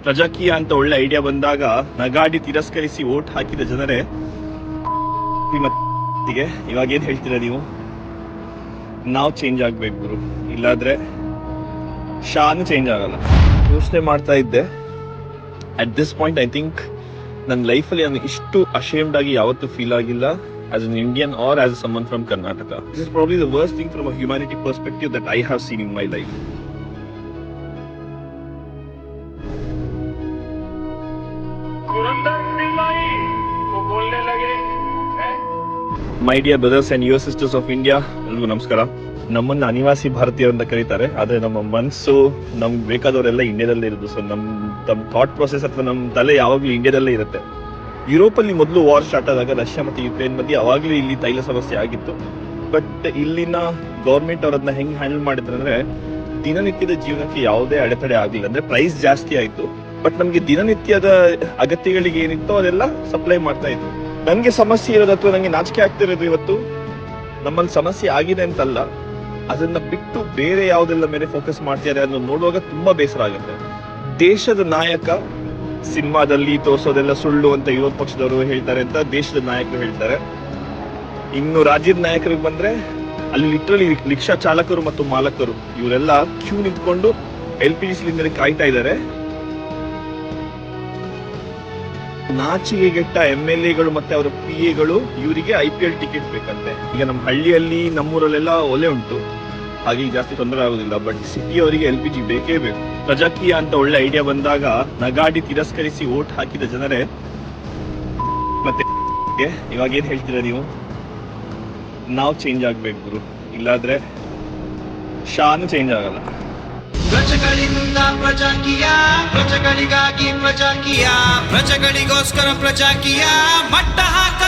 ಪ್ರಜಾಕೀಯ ಅಂತ ಒಳ್ಳೆ ಐಡಿಯಾ ಬಂದಾಗ ನಗಾಡಿ ತಿರಸ್ಕರಿಸಿ ವೋಟ್ ಹಾಕಿದ ಜನರೇ ಮತ್ತಿಗೆ ಇವಾಗ ಏನ್ ಹೇಳ್ತೀರಾ ನೀವು? ನಾವು ಚೇಂಜ್ ಆಗ್ಬೇಕು ಗುರು, ಇಲ್ಲಾದ್ರೆ ಶಾನು ಚೇಂಜ್ ಆಗಲ್ಲ. ಯೋಚನೆ ಮಾಡ್ತಾ ಇದ್ದೆ, at this point I think ನನ್ನ ಲೈಫಲ್ಲಿ ನಾನು ಇಷ್ಟು ಅಶೇಮ್ಡ್ ಆಗಿ ಯಾವತ್ತೂ ಫೀಲ್ ಆಗಿಲ್ಲ as an Indian or as someone from Karnataka. This is probably the worst thing from a humanity perspective that I have seen in my life. My dear brothers and your sisters of India, ಎಲ್ರಿಗೂ ನಮಸ್ಕಾರ. ನಮ್ಮನ್ನ ಅನಿವಾಸಿ ಭಾರತೀಯರು ಅಂತ ಕರೀತಾರೆ, ಆದ್ರೆ ನಮ್ಮ ಮನಸ್ಸು ನಮ್ಗೆ ಬೇಕಾದವರೆಲ್ಲ ಇಂಡಿಯಾದಲ್ಲೇ ಇರೋದು. ಸೊ ನಮ್ಮ ಥಾಟ್ ಪ್ರೊಸೆಸ್ ಅಥವಾ ನಮ್ಮ ತಲೆ ಯಾವಾಗಲೂ ಇಂಡಿಯಾದಲ್ಲೇ ಇರುತ್ತೆ. ಯುರೋಪಲ್ಲಿ ಮೊದಲು ವಾರ್ ಸ್ಟಾರ್ಟ್ ಆದಾಗ ರಷ್ಯಾ ಮತ್ತು ಯುಕ್ರೇನ್ ಮಧ್ಯೆ ಅವಾಗಲೂ ಇಲ್ಲಿ ತೈಲ ಸಮಸ್ಯೆ ಆಗಿತ್ತು. ಬಟ್ ಇಲ್ಲಿನ ಗೌರ್ಮೆಂಟ್ ಅವರನ್ನ ಹೆಂಗ್ ಹ್ಯಾಂಡಲ್ ಮಾಡಿದ್ರು ಅಂದ್ರೆ, ದಿನನಿತ್ಯದ ಜೀವನಕ್ಕೆ ಯಾವುದೇ ಅಡೆತಡೆ ಆಗಿಲ್ಲ. ಅಂದ್ರೆ ಪ್ರೈಸ್ ಜಾಸ್ತಿ ಆಯ್ತು, ಬಟ್ ನಮ್ಗೆ ದಿನನಿತ್ಯದ ಅಗತ್ಯಗಳಿಗೆ ಏನಿತ್ತೋ ಅದೆಲ್ಲ ಸಪ್ಲೈ ಮಾಡ್ತಾ ಇದ್ರು. ನನ್ಗೆ ಸಮಸ್ಯೆ ಇರೋದು ಅಥವಾ ನಂಗೆ ನಾಚಿಕೆ ಆಗ್ತಿರೋದು, ಇವತ್ತು ನಮ್ಮಲ್ಲಿ ಸಮಸ್ಯೆ ಆಗಿದೆ ಅಂತಲ್ಲ, ಅದನ್ನ ಬಿಟ್ಟು ಬೇರೆ ಯಾವ್ದೆಲ್ಲ ಮೇಲೆ ಫೋಕಸ್ ಮಾಡ್ತಿದ್ದಾರೆ ಅದನ್ನ ನೋಡುವಾಗ ತುಂಬಾ ಬೇಸರ ಆಗುತ್ತೆ. ದೇಶದ ನಾಯಕ ಸಿನಿಮಾದಲ್ಲಿ ತೋರ್ಸೋದೆಲ್ಲ ಸುಳ್ಳು ಅಂತ ವಿರೋಧ ಪಕ್ಷದವರು ಹೇಳ್ತಾರೆ ಅಂತ ದೇಶದ ನಾಯಕರು ಹೇಳ್ತಾರೆ. ಇನ್ನು ರಾಜ್ಯದ ನಾಯಕರಿಗೆ ಬಂದ್ರೆ ಅಲ್ಲಿ ಲಿಟ್ರಲಿ ರಿಕ್ಷಾ ಚಾಲಕರು ಮತ್ತು ಮಾಲಕರು ಇವರೆಲ್ಲ ಕ್ಯೂ ನಿಂತ್ಕೊಂಡು LPG ಸಿಲಿಂಡರ್ ಕಾಯ್ತಾ ಇದ್ದಾರೆ. ನಾಚಿಗೆಗೆಟ್ಟ MLAಗಳು ಮತ್ತೆ ಅವರ PAಗಳು ಇವರಿಗೆ IPL ಟಿಕೆಟ್ ಬೇಕಂತೆ. ಈಗ ನಮ್ಮ ಹಳ್ಳಿಯಲ್ಲಿ ನಮ್ಮೂರಲ್ಲೆಲ್ಲ ಒಲೆ ಉಂಟು, ಹಾಗೆ ಜಾಸ್ತಿ ತೊಂದರೆ ಆಗೋದಿಲ್ಲ. ಬಟ್ ಸಿಟಿ ಅವರಿಗೆ LPG ಬೇಕೇ ಬೇಕು. ಪ್ರಜಾಕೀಯ ಅಂತ ಒಳ್ಳೆ ಐಡಿಯಾ ಬಂದಾಗ ನಗಾಡಿ ತಿರಸ್ಕರಿಸಿ ವೋಟ್ ಹಾಕಿದ ಜನರೇ ಮತ್ತೆ ಇವಾಗ ಏನ್ ಹೇಳ್ತೀರಾ ನೀವು? ನಾವು ಚೇಂಜ್ ಆಗ್ಬೇಕು ಗುರು, ಇಲ್ಲಾದ್ರೆ ಶಾನು ಚೇಂಜ್ ಆಗಲ್ಲ. ಪ್ರಜೆಗಳಿಂದ ಪ್ರಜಾಕೀಯ, ಪ್ರಜೆಗಳಿಗಾಗಿ ಪ್ರಜಾಕೀಯ, ಪ್ರಜೆಗಳಿಗೋಸ್ಕರ ಪ್ರಜಾಕೀಯ, ಮಟ್ಟ ಹಾಕ